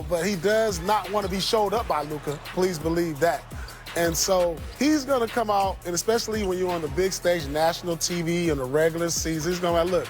but he does not want to be showed up by Luka. Please believe that. And so he's going to come out, and especially when you're on the big stage, national TV in the regular season, he's going to look,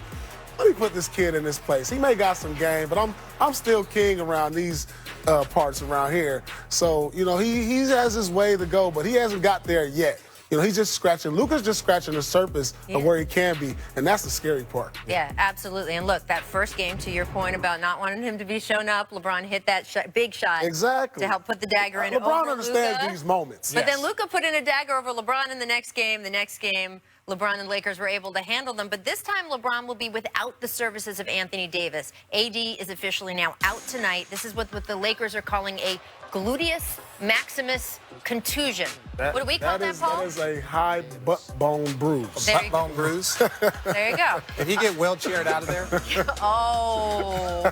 let me put this kid in this place. He may got some game, but I'm still king around these parts around here. So, he has his way to go, but he hasn't got there yet. He's just scratching. Luka's just scratching the surface of where he can be, and that's the scary part. Yeah, absolutely. And look, that first game, to your point about not wanting him to be shown up, LeBron hit that big shot to help put the dagger in. LeBron understands these moments. But then Luka put in a dagger over LeBron in the next game. The next game, LeBron and Lakers were able to handle them. But this time, LeBron will be without the services of Anthony Davis. AD is officially now out tonight. This is what the Lakers are calling a gluteus maximus contusion. What do we call that, Paul? That is a high butt bone bruise. Butt bone bruise? There you go. Did he get wheelchaired out of there? Oh.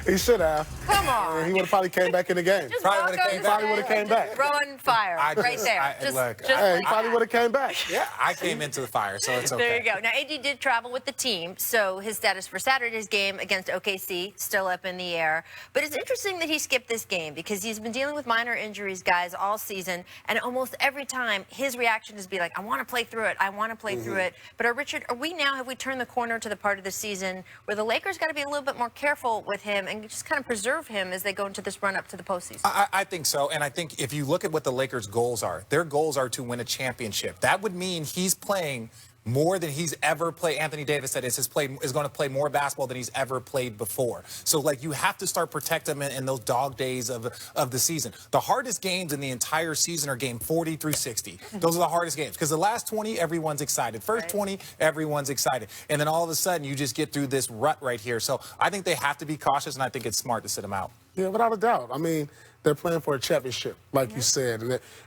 He should have. Come on. He would have probably came back in the game. Probably would have came back. Throwing fire right there. He probably would have came back. Yeah, I came into the fire, so it's okay. There you go. Now, AD did travel with the team, so his status for Saturday's game against OKC still up in the air. But it's interesting that he skipped this game because he's been dealing with minor injuries, guys, all season, and almost every time his reaction is be like, I want to play through it. I want to play through it. But Richard, have we turned the corner to the part of the season where the Lakers got to be a little bit more careful with him and just kind of preserve him as they go into this run up to the postseason? I think so. And I think if you look at what the Lakers' goals are, their goals are to win a championship. That would mean he's playing more than he's ever played. Anthony Davis said is going to play more basketball than he's ever played before. So, you have to start protecting him in those dog days of the season. The hardest games in the entire season are game 40 through 60. Those are the hardest games because the last 20, everyone's excited. First 20, everyone's excited. And then all of a sudden, you just get through this rut right here. So, I think they have to be cautious, and I think it's smart to sit him out. Yeah, without a doubt. I mean, they're playing for a championship, like you said.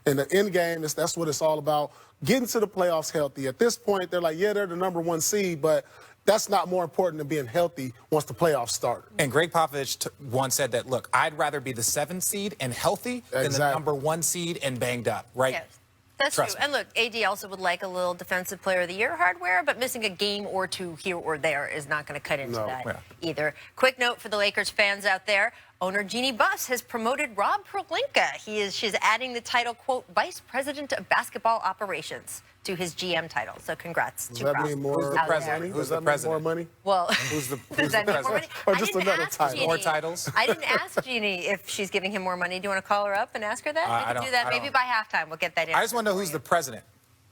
And the end game, that's what it's all about. Getting to the playoffs healthy. At this point, they're like, they're the number one seed, but that's not more important than being healthy once the playoffs start. And Greg Popovich once said that, look, I'd rather be the 7th seed and healthy than the number 1 seed and banged up, right? Yes. That's true. And look, AD also would like a little Defensive Player of the Year hardware, but missing a game or two here or there is not going to cut into that either. Quick note for the Lakers fans out there. Owner Jeannie Buss has promoted Rob Pelinka. She's adding the title, quote, Vice President of Basketball Operations to his GM title. So congrats to Rob. Does that mean more money? Who's the president? More money? Well, who's the president? Or just another title? More titles? I didn't ask Jeannie if she's giving him more money. Do you want to call her up and ask her that? We can do that maybe by halftime. We'll get that in. I just want to know who's the president.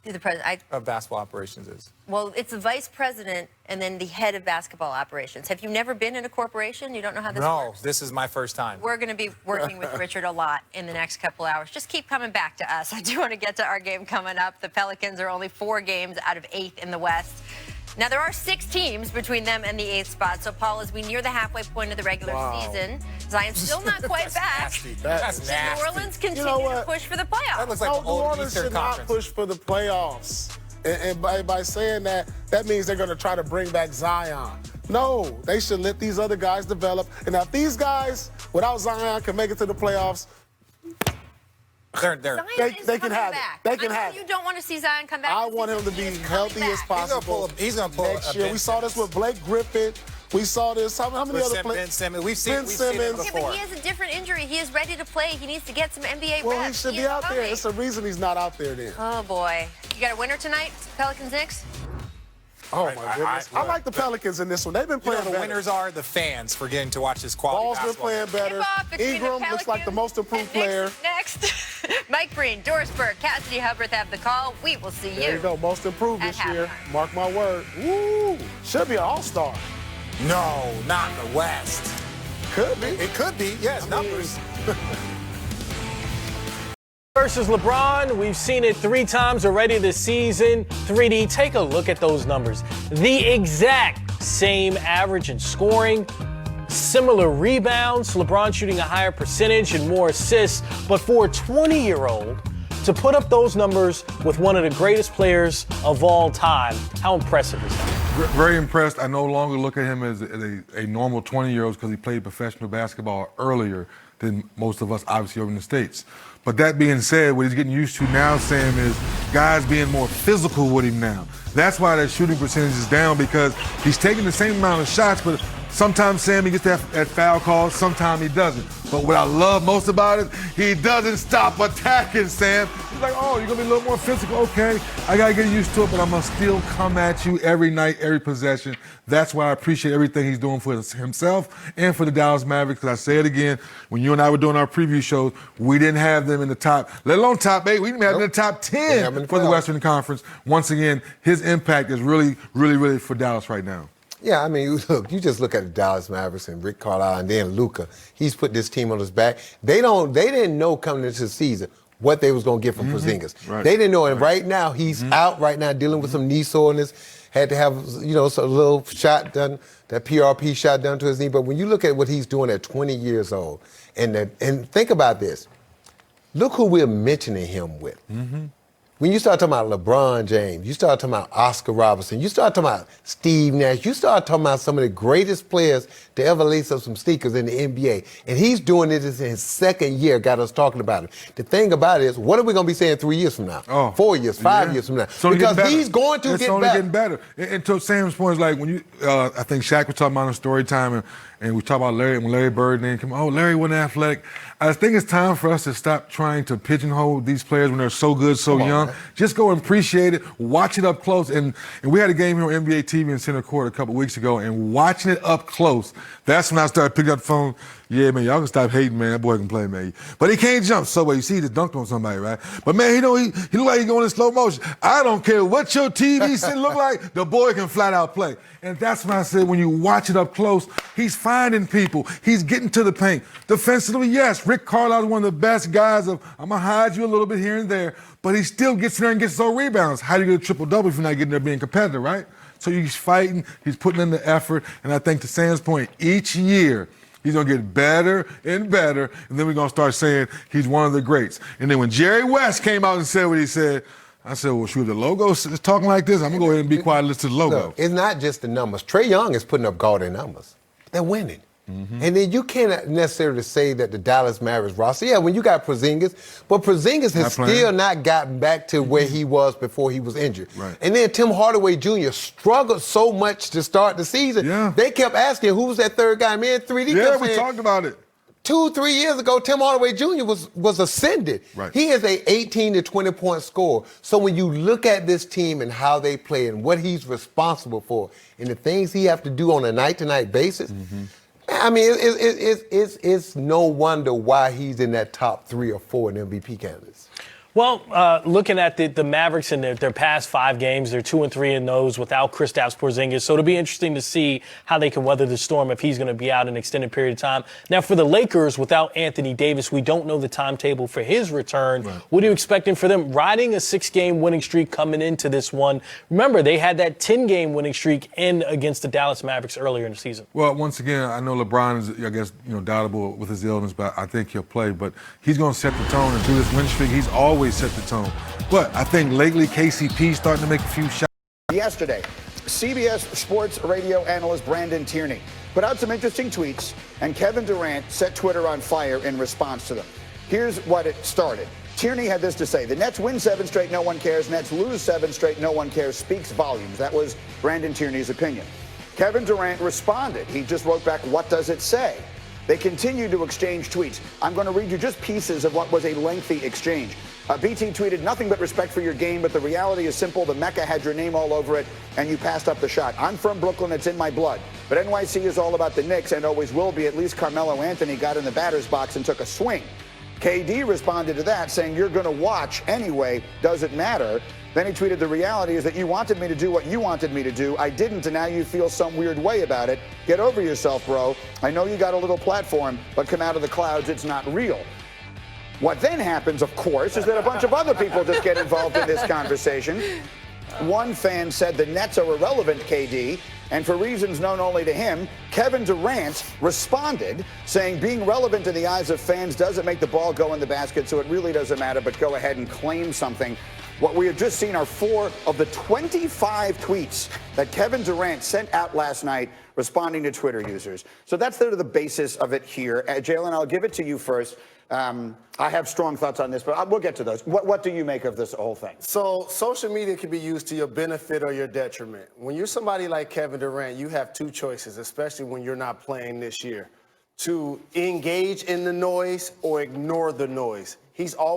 Who the president of basketball operations is. Well, it's the vice president and then the head of basketball operations. Have you never been in a corporation? You don't know how this works? No, this is my first time. We're going to be working with Richard a lot in the next couple hours. Just keep coming back to us. I do want to get to our game coming up. The Pelicans are only 4 games out of 8th in the West. Now, there are 6 teams between them and the 8th spot. So, Paul, as we near the halfway point of the regular season, Zion's still not quite back. That's nasty. New Orleans continue to push for the playoffs. That looks like New Orleans should not push for the playoffs. And by saying that, that means they're going to try to bring back Zion. No, they should let these other guys develop. And now if these guys, without Zion, can make it to the playoffs, they can have it. They can have it. You don't want to see Zion come back. I want him to be healthy as possible. He's going to pull next year. We saw this with Blake Griffin. We saw this. How many other players? Ben Simmons. We've seen it before. Yeah, but he has a different injury. He is ready to play. He needs to get some NBA reps. Well, he should be out there. It's a reason he's not out there then. Oh, boy. You got a winner tonight, Pelicans-Knicks? Oh, my goodness. I like the Pelicans in this one. They've been playing better. The winners are the fans for getting to watch this quality basketball. Ball's been playing better. Ingram looks like the most improved player. Next, Mike Breen, Doris Burke, Cassidy Hubbard have the call. We will see you. There you go. Most improved this year. Mark my word. Woo! Should be an all-star. No, not in the West. Could be. It could be. Yes, numbers. Versus LeBron, we've seen it 3 times already this season. 3D, take a look at those numbers. The exact same average in scoring, similar rebounds, LeBron shooting a higher percentage and more assists. But for a 20-year-old to put up those numbers with one of the greatest players of all time, how impressive is that? Very impressed. I no longer look at him as a normal 20-year-old because he played professional basketball earlier than most of us, obviously, over in the States. But that being said, what he's getting used to now, Sam, is guys being more physical with him now. That's why that shooting percentage is down, because he's taking the same amount of shots, but Sometimes Sammy gets that foul call, sometimes he doesn't. But what I love most about it, he doesn't stop attacking, Sam. He's like, oh, you're going to be a little more physical. Okay, I got to get used to it, but I'm going to still come at you every night, every possession. That's why I appreciate everything he's doing for himself and for the Dallas Mavericks. Because I say it again, when you and I were doing our preview shows, we didn't have them in the top, let alone top 8. We didn't have them in the top 10 for the Western Conference. Once again, his impact is really, really, really for Dallas right now. Yeah, I mean, look, you just look at the Dallas Mavericks and Rick Carlisle and then Luka. He's put this team on his back. They didn't know coming into the season what they was going to get from Porzingis. Right. They didn't know, and right now he's out right now dealing with some knee soreness. Had to have, a little shot done, that PRP shot done to his knee. But when you look at what he's doing at 20 years old, and think about this, look who we're mentioning him with. When you start talking about LeBron James, you start talking about Oscar Robertson, you start talking about Steve Nash, you start talking about some of the greatest players to ever lace up some sneakers in the NBA. And he's doing it in his second year, got us talking about it. The thing about it is, what are we going to be saying 3 years from now? 4 years, 5 years from now? Because he's going to get better. It's only getting better. And to Sam's point is like when you, I think Shaq was talking about in story time, and we talk about Larry, when Larry Bird name came, Larry wasn't athletic. I think it's time for us to stop trying to pigeonhole these players when they're so good, so young. Man. Just go and appreciate it, watch it up close. And we had a game here on NBA TV in Center Court a couple weeks ago, and watching it up close, that's when I started picking up the phone. Yeah, man, y'all can stop hating, man. That boy can play, man. But he can't jump. So, you see, he just dunked on somebody, right? But, man, he look like he's going in slow motion. I don't care what your TV set look like, the boy can flat out play. And that's why I said when you watch it up close, he's finding people. He's getting to the paint. Defensively, yes, Rick Carlisle is one of the best guys of, I'm going to hide you a little bit here and there, but he still gets in there and gets those rebounds. How do you get a triple-double if you're not getting there being competitive, right? So he's fighting, he's putting in the effort, and I think to Sam's point, each year, he's going to get better and better, and then we're going to start saying he's one of the greats. And then when Jerry West came out and said what he said, I said, well, shoot, the logo is talking like this, I'm going to go ahead and be quiet and listen to the logo. Look, it's not just the numbers. Trae Young is putting up gaudy numbers. They're winning. And then you can't necessarily say that the Dallas Mavericks roster, when you got Porzingis, but Porzingis has still not gotten back to where he was before he was injured. Right. And then Tim Hardaway Jr. struggled so much to start the season. Yeah. They kept asking, who's that third guy? Man, 3D Yeah, we talked about it. 2-3 years ago, Tim Hardaway Jr. was ascended. Right. He is a 18 to 20-point scorer. So when you look at this team and how they play and what he's responsible for and the things he have to do on a night-to-night basis, I mean, it's no wonder why he's in that top 3 or 4 in MVP candidates. Well, looking at the Mavericks in their past 5 games, they're 2-3 in those without Kristaps Porzingis. So it'll be interesting to see how they can weather the storm if he's going to be out an extended period of time. Now, for the Lakers, without Anthony Davis, we don't know the timetable for his return. Right. What are you expecting for them? Riding a 6-game winning streak coming into this one. Remember, they had that 10-game winning streak in against the Dallas Mavericks earlier in the season. Well, once again, I know LeBron is, I guess, doubtable with his illness, but I think he'll play. But he's going to set the tone and do this winning streak. He's always set the tone. But I think lately KCP starting to make a few shots. Yesterday, CBS Sports radio analyst Brandon Tierney put out some interesting tweets, and Kevin Durant set Twitter on fire in response to them. Here's what it started. Tierney had this to say: the Nets win 7 straight, no one cares. Nets lose 7 straight, no one cares. Speaks volumes. That was Brandon Tierney's opinion. Kevin Durant responded. He just wrote back, what does it say? They continued to exchange tweets. I'm going to read you just pieces of what was a lengthy exchange. BT tweeted, nothing but respect for your game, but the reality is simple. The Mecca had your name all over it, and you passed up the shot. I'm from Brooklyn. It's in my blood. But NYC is all about the Knicks and always will be. At least Carmelo Anthony got in the batter's box and took a swing. KD responded to that, saying, you're going to watch anyway. Doesn't matter. Then he tweeted, the reality is that you wanted me to do what you wanted me to do. I didn't, and now you feel some weird way about it. Get over yourself, bro. I know you got a little platform, but come out of the clouds. It's not real. What then happens, of course, is that a bunch of other people just get involved in this conversation. One fan said the Nets are irrelevant, KD, and for reasons known only to him, Kevin Durant responded, saying being relevant in the eyes of fans doesn't make the ball go in the basket, so it really doesn't matter, but go ahead and claim something. What we have just seen are 4 of the 25 tweets that Kevin Durant sent out last night responding to Twitter users. So that's sort of the basis of it here. Jalen, I'll give it to you first. I have strong thoughts on this, but we'll get to those. What do you make of this whole thing? So social media can be used to your benefit or your detriment. When you're somebody like Kevin Durant, you have two choices, especially when you're not playing this year, to engage in the noise or ignore the noise. He's always